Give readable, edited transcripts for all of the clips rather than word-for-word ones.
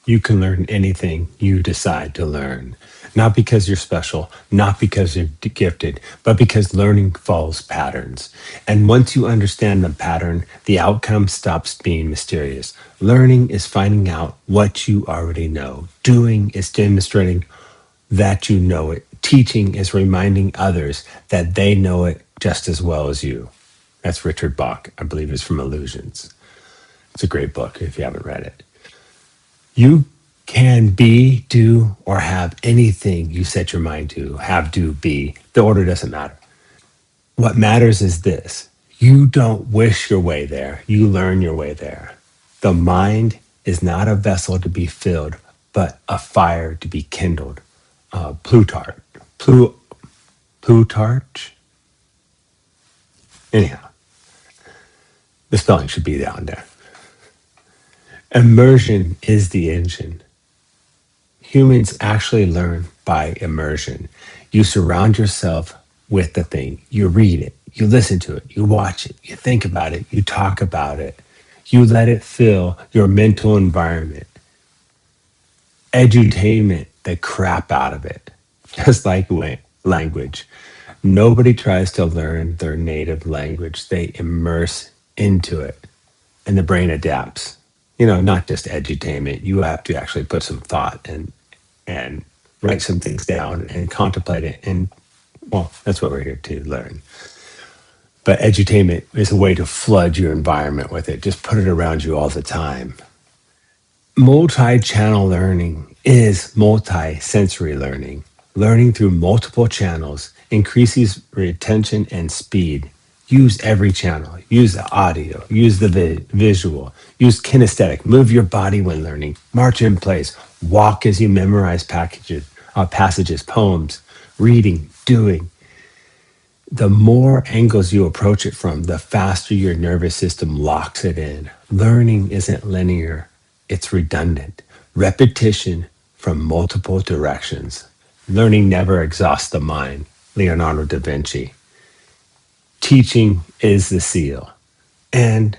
You can learn anything you decide to learn. Not because you're special, not because you're gifted, but because learning follows patterns. And once you understand the pattern, the outcome stops being mysterious. Learning is finding out what you already know. Doing is demonstrating that you know it. Teaching is reminding others that they know it just as well as you. That's Richard Bach, I believe it's from Illusions. It's a great book if you haven't read it. You can be, do, or have anything you set your mind to. Have, do, be. The order doesn't matter. What matters is this: you don't wish your way there, you learn your way there. The mind is not a vessel to be filled, but a fire to be kindled. Plutarch. Plutarch? Anyhow, the spelling should be down there. Immersion is the engine. Humans actually learn by immersion. You surround yourself with the thing. You read it, you listen to it, you watch it, you think about it, you talk about it. You let it fill your mental environment. Edutainment the crap out of it, just like language. Nobody tries to learn their native language. They immerse into it and the brain adapts. Not just edutainment. You have to actually put some thought and write some things down and contemplate it. And well, that's what we're here to learn. But edutainment is a way to flood your environment with it. Just put it around you all the time. Multi-channel learning is multi-sensory learning. Learning through multiple channels increases retention and speed. Use every channel. Use the audio. Use the visual. Use kinesthetic. Move your body when learning. March in place. Walk as you memorize passages, poems, reading, doing. The more angles you approach it from, the faster your nervous system locks it in. Learning isn't linear. It's redundant. Repetition from multiple directions. Learning never exhausts the mind. Leonardo da Vinci. Teaching is the seal. And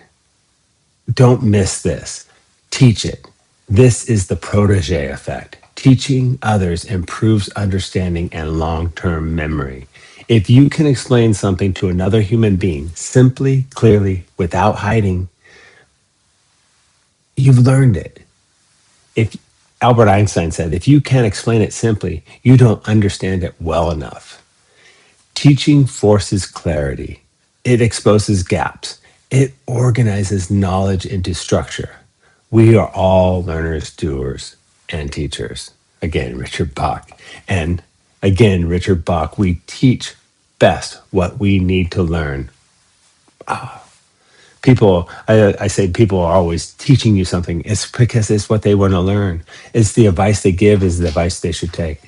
don't miss this. Teach it. This is the protege effect. Teaching others improves understanding and long-term memory. If you can explain something to another human being simply, clearly, without hiding, you've learned it. If Albert Einstein said, if you can't explain it simply, you don't understand it well enough. Teaching forces clarity. It exposes gaps. It organizes knowledge into structure. We are all learners, doers, and teachers. Again, Richard Bach. And again, Richard Bach, we teach best what we need to learn. I say people are always teaching you something. It's because it's what they want to learn. It's the advice they give is the advice they should take.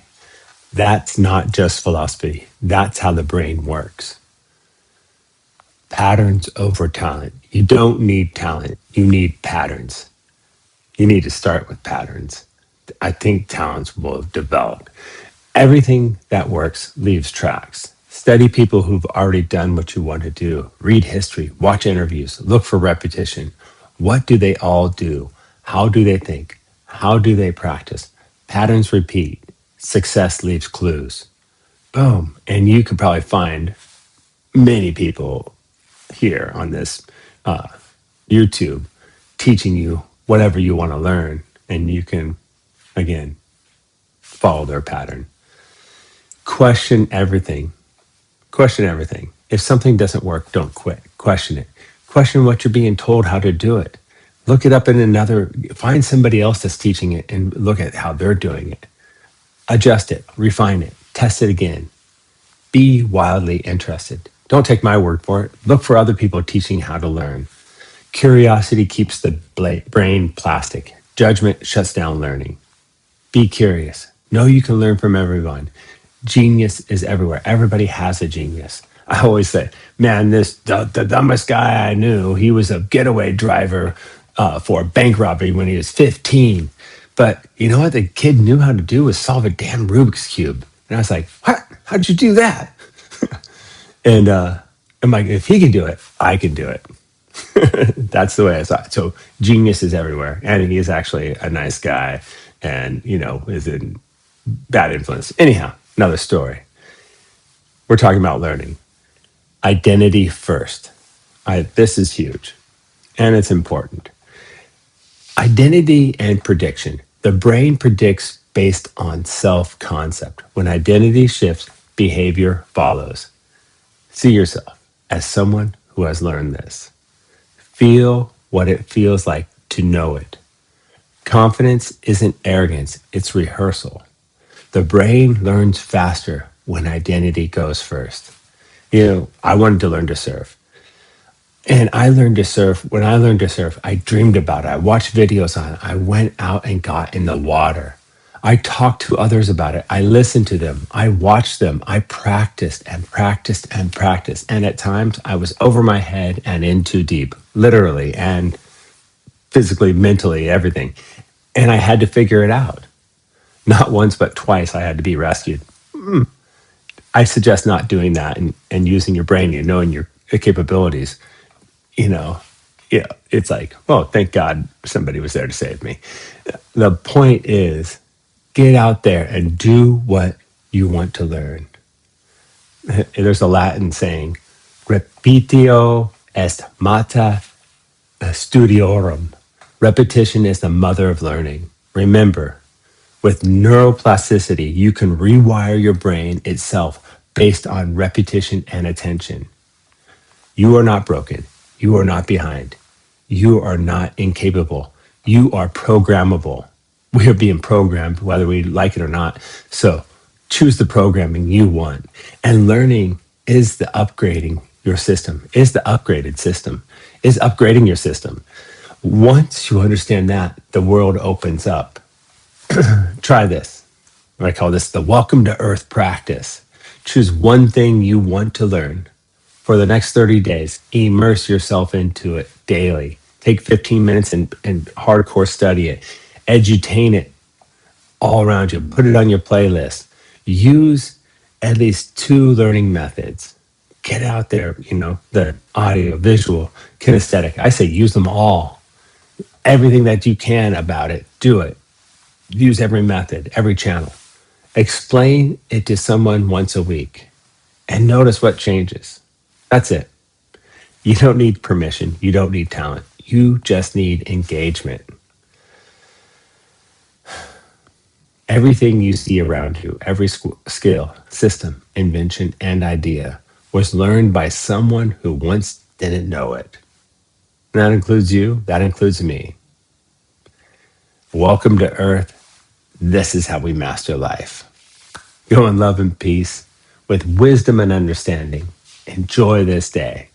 That's not just philosophy. That's how the brain works. Patterns over talent. You don't need talent. You need patterns. You need to start with patterns. I think talents will develop. Everything that works leaves tracks. Study people who've already done what you want to do. Read history, watch interviews, look for repetition. What do they all do? How do they think? How do they practice? Patterns repeat. Success leaves clues. Boom. And you could probably find many people here on this YouTube teaching you whatever you want to learn. And you can, again, follow their pattern. Question everything. Question everything. If something doesn't work, don't quit. Question it. Question what you're being told how to do it. Look it up find somebody else that's teaching it and look at how they're doing it. Adjust it, refine it, test it again. Be wildly interested. Don't take my word for it. Look for other people teaching how to learn. Curiosity keeps the brain plastic. Judgment shuts down learning. Be curious. Know you can learn from everyone. Genius is everywhere. Everybody has a genius. I always say, man, the dumbest guy I knew, he was a getaway driver for a bank robbery when he was 15. But you know what the kid knew how to do was solve a damn Rubik's Cube. And I was like, what? How'd you do that? And I'm like, if he can do it, I can do it. That's the way I saw it. So genius is everywhere, and he is actually a nice guy, and is in bad influence. Anyhow, another story. We're talking about learning. Identity first. This is huge, and it's important. Identity and prediction. The brain predicts based on self concept. When identity shifts, behavior follows. See yourself as someone who has learned this. Feel what it feels like to know it. Confidence isn't arrogance, it's rehearsal. The brain learns faster when identity goes first. I wanted to learn to surf. And I learned to surf. When I learned to surf, I dreamed about it. I watched videos on it. I went out and got in the water. I talked to others about it. I listened to them. I watched them. I practiced and practiced and practiced. And at times I was over my head and in too deep, literally and physically, mentally, everything. And I had to figure it out. Not once, but twice I had to be rescued. I suggest not doing that and using your brain and knowing your capabilities. you know, it's like, oh, thank God somebody was there to save me. The point is, get out there and do what you want to learn. There's a Latin saying, repetitio est mater studiorum. Repetition is the mother of learning. Remember, with neuroplasticity, you can rewire your brain itself based on repetition and attention. You are not broken. You are not behind. You are not incapable. You are programmable. We are being programmed whether we like it or not. So choose the programming you want. And learning is the upgrading your system, is the upgraded system, is upgrading your system. Once you understand that, the world opens up. Try this. I call this the welcome to earth practice. Choose one thing you want to learn. For the next 30 days, immerse yourself into it daily. Take 15 minutes and hardcore study it. Edutain it all around you. Put it on your playlist. Use at least 2 learning methods. Get out there, the audio, visual, kinesthetic. I say use them all. Everything that you can about it, do it. Use every method, every channel. Explain it to someone once a week and notice what changes. That's it. You don't need permission. You don't need talent. You just need engagement. Everything you see around you, every skill, system, invention, and idea was learned by someone who once didn't know it. And that includes you. That includes me. Welcome to Earth. This is how we master life. Go in love and peace with wisdom and understanding. Enjoy this day.